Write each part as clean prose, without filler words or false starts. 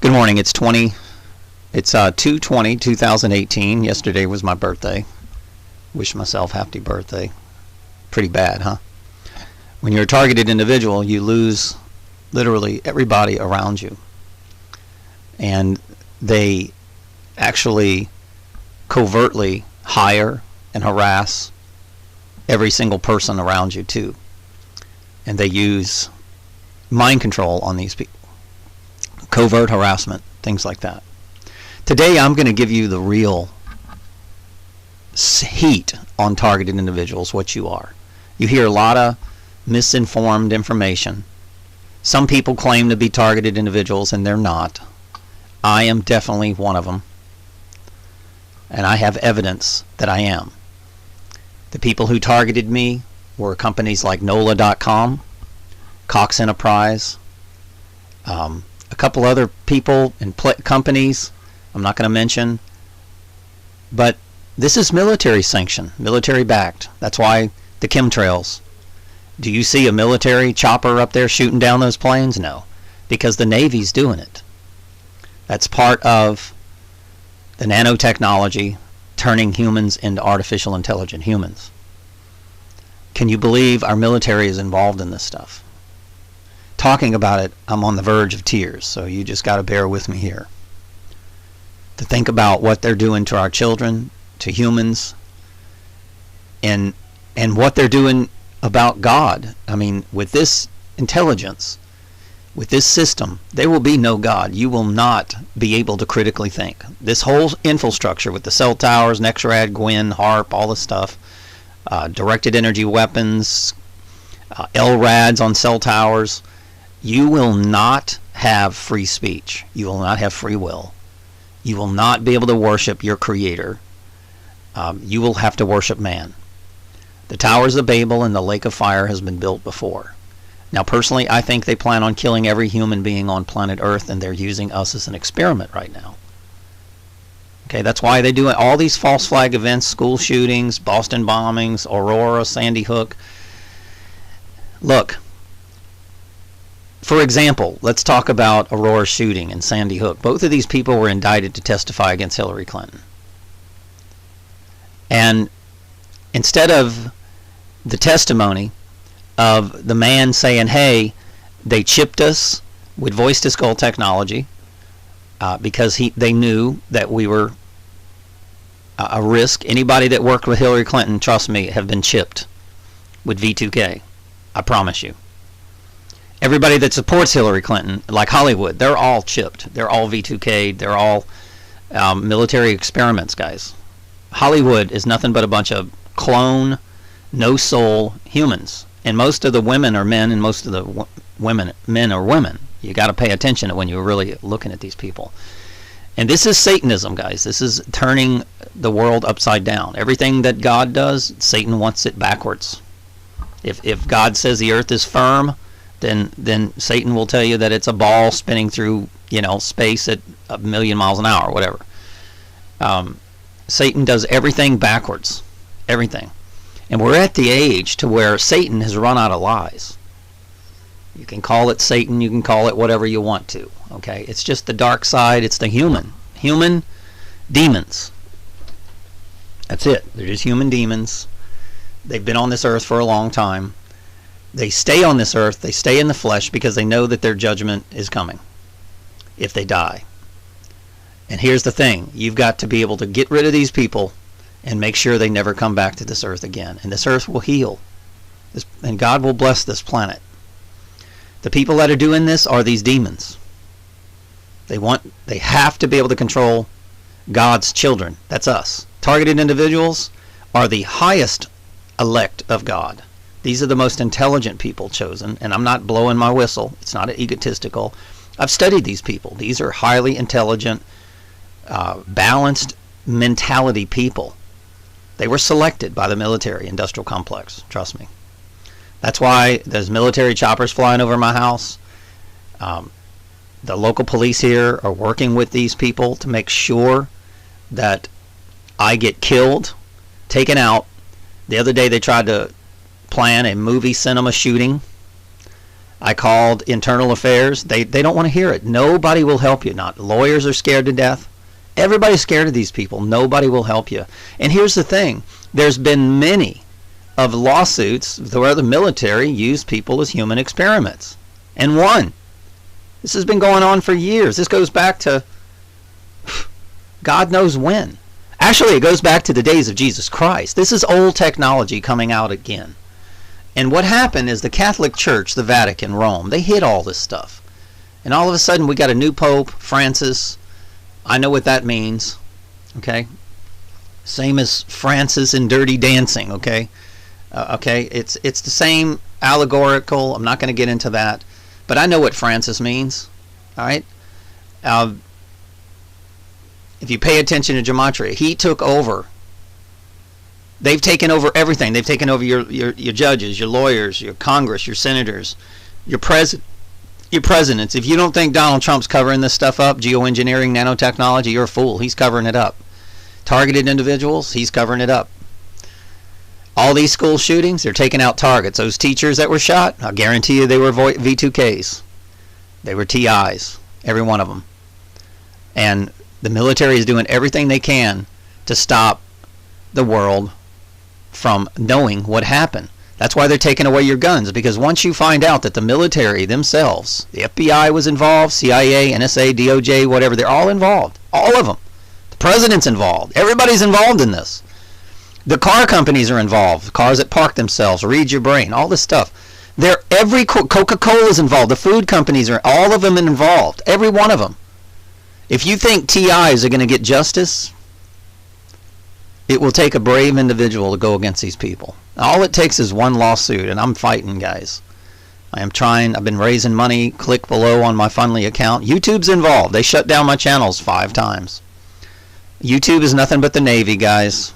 Good morning. It's 2/20/2018. Yesterday was my birthday. Wish myself happy birthday. Pretty bad, huh? When you're a targeted individual, you lose literally everybody around you. And they actually covertly hire and harass every single person around you too. And they use mind control on these people. Covert harassment, things like that. Today I'm going to give you the real heat on targeted individuals, what you are. You hear a lot of misinformed information. Some people claim to be targeted individuals and they're not. I am definitely one of them. And I have evidence that I am. The people who targeted me were companies like NOLA.com, Cox Enterprise, a couple other people and companies I'm not going to mention. But this is military sanctioned, military backed. That's why the chemtrails. Do you see a military chopper up there shooting down those planes? No, because the Navy's doing it. That's part of the nanotechnology turning humans into artificial intelligent humans. Can you believe our military is involved in this stuff? Talking about it, I'm on the verge of tears, so you just got to bear with me here. To think about what they're doing to our children, to humans, and what they're doing about God. I mean, with this intelligence, with this system, there will be no God. You will not be able to critically think. This whole infrastructure with the cell towers, NexRad, Gwyn, HARP, all this stuff, directed energy weapons, LRADs on cell towers, you will not have free speech. You will not have free will. You will not be able to worship your creator. You will have to worship man. The Towers of Babel and the Lake of Fire has been built before. Now, personally, I think they plan on killing every human being on planet Earth, and they're using us as an experiment right now. Okay, that's why they do all these false flag events, school shootings, Boston bombings, Aurora, Sandy Hook. Look, for example, let's talk about Aurora shooting and Sandy Hook. Both of these people were indicted to testify against Hillary Clinton. And instead of the testimony of the man saying, hey, they chipped us with voice-to-skull technology because they knew that we were a risk. Anybody that worked with Hillary Clinton, trust me, have been chipped with V2k. I promise you. Everybody that supports Hillary Clinton, like Hollywood, they're all chipped. They're all V2k. They're all military experiments, guys. Hollywood is nothing but a bunch of clone, no-soul humans. And most of the women are men, and most of the men are women. You got to pay attention to when you're really looking at these people. And this is Satanism, guys. This is turning the world upside down. Everything that God does, Satan wants it backwards. If God says the earth is firm, then Satan will tell you that it's a ball spinning through, space at 1,000,000 miles an hour, whatever. Satan does everything backwards. Everything. And we're at the age to where Satan has run out of lies. You can call it Satan, you can call it whatever you want to. Okay? It's just the dark side, it's the human demons. That's it. They're just human demons. They've been on this earth for a long time. They stay on this earth, they stay in the flesh because they know that their judgment is coming if they die. And here's the thing, you've got to be able to get rid of these people and make sure they never come back to this earth again. And this earth will heal. And God will bless this planet. The people that are doing this are these demons. They have to be able to control God's children. That's us. Targeted individuals are the highest elect of God. These are the most intelligent people chosen. And I'm not blowing my whistle. It's not egotistical. I've studied these people. These are highly intelligent, balanced mentality people. They were selected by the military industrial complex. Trust me. That's why there's military choppers flying over my house. The local police here are working with these people to make sure that I get killed, taken out. The other day they tried to plan a movie cinema shooting I called internal affairs. They don't want to hear it. Nobody will help you. Not lawyers are scared to death. Everybody's scared of these people. Nobody will help you. And here's the thing. There's been many of lawsuits where the military used people as human experiments and won. This has been going on for years. This goes back to God knows when. Actually, it goes back to the days of Jesus Christ. This is old technology coming out again. And what happened is the Catholic Church, the Vatican, Rome, they hid all this stuff. And all of a sudden we got a new Pope, Francis. I know what that means. Okay? Same as Francis in Dirty Dancing, okay? Okay, it's the same allegorical. I'm not going to get into that. But I know what Francis means. All right? If you pay attention to gematria, he took over. They've taken over everything. They've taken over your judges, your lawyers, your Congress, your senators, your presidents. If you don't think Donald Trump's covering this stuff up, geoengineering, nanotechnology, you're a fool. He's covering it up. Targeted individuals, he's covering it up. All these school shootings, they're taking out targets. Those teachers that were shot, I guarantee you they were V2ks. They were TIs, every one of them. And the military is doing everything they can to stop the world from knowing what happened. That's why they're taking away your guns, because once you find out that the military themselves, the FBI was involved, CIA, NSA, DOJ, whatever, they're all involved. All of them. The president's involved. Everybody's involved in this. The car companies are involved. Cars that park themselves, read your brain, all this stuff. Every Coca-Cola is involved. The food companies are, all of them involved. Every one of them. If you think TIs are going to get justice, it will take a brave individual to go against these people. All it takes is one lawsuit, and I'm fighting, guys. I am trying. I've been raising money. Click below on my Fundly account. YouTube's involved. They shut down my channels 5 times. YouTube is nothing but the Navy, guys.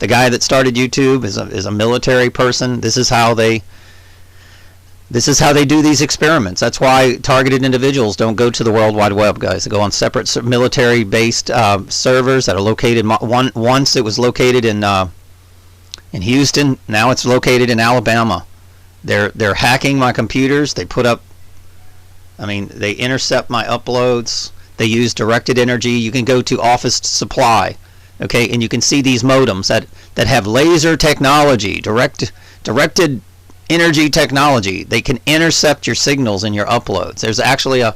The guy that started YouTube is a military person. This is how they do these experiments. That's why targeted individuals don't go to the World Wide Web, guys. They go on separate military-based servers that are located. Once it was located in Houston. Now it's located in Alabama. They're hacking my computers. They put up. I mean, they intercept my uploads. They use directed energy. You can go to Office Supply, okay, and you can see these modems that have laser technology, directed energy technology. They can intercept your signals in your uploads. There's actually a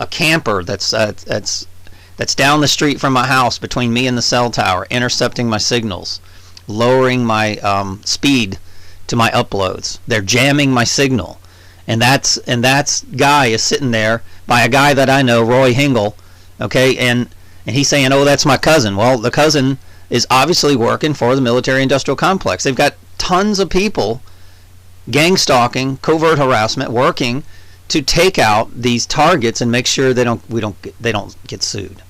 camper that's down the street from my house between me and the cell tower, intercepting my signals, lowering my speed to my uploads. They're jamming my signal, and that guy is sitting there by a guy that I know, Roy Hingle, okay, and he's saying, oh, that's my cousin. Well, the cousin is obviously working for the military-industrial complex. They've got tons of people, gang stalking, covert harassment, working to take out these targets and make sure they don't get sued,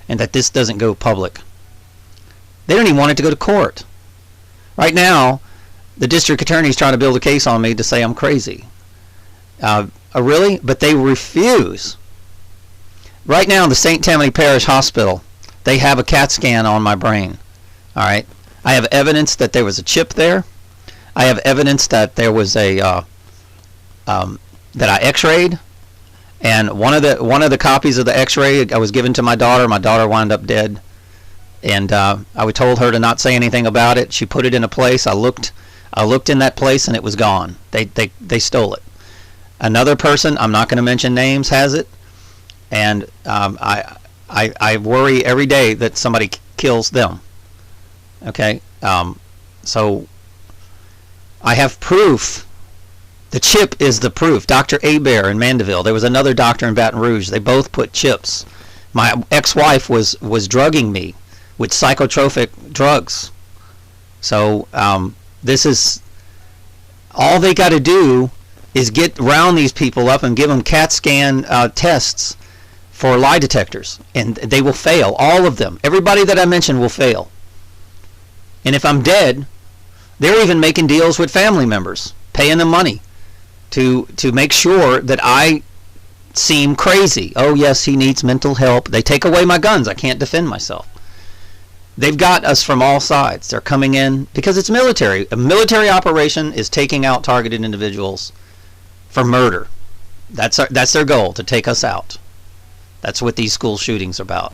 and that this doesn't go public. They don't even want it to go to court. Right now, the district attorney is trying to build a case on me to say I'm crazy. Really? But they refuse. Right now, the St. Tammany Parish Hospital, they have a CAT scan on my brain. All right. I have evidence that there was a chip there. I have evidence that there was that I X-rayed, and one of the copies of the X-ray I was given to my daughter. My daughter wound up dead, and I told her to not say anything about it. She put it in a place. I looked in that place, and it was gone. They stole it. Another person, I'm not going to mention names, has it, and I worry every day that somebody kills them. Okay, so I have proof. The chip is the proof. Dr. Hebert in Mandeville. There was another doctor in Baton Rouge. They both put chips. My ex-wife was drugging me with psychotropic drugs. So this is all they got to do is round these people up and give them CAT scan tests for lie detectors, and they will fail. All of them. Everybody that I mentioned will fail. And if I'm dead, they're even making deals with family members, paying them money to make sure that I seem crazy. Oh yes, he needs mental help. They take away my guns. I can't defend myself. They've got us from all sides. They're coming in because it's military. A military operation is taking out targeted individuals for murder. That's their goal, to take us out. That's what these school shootings are about.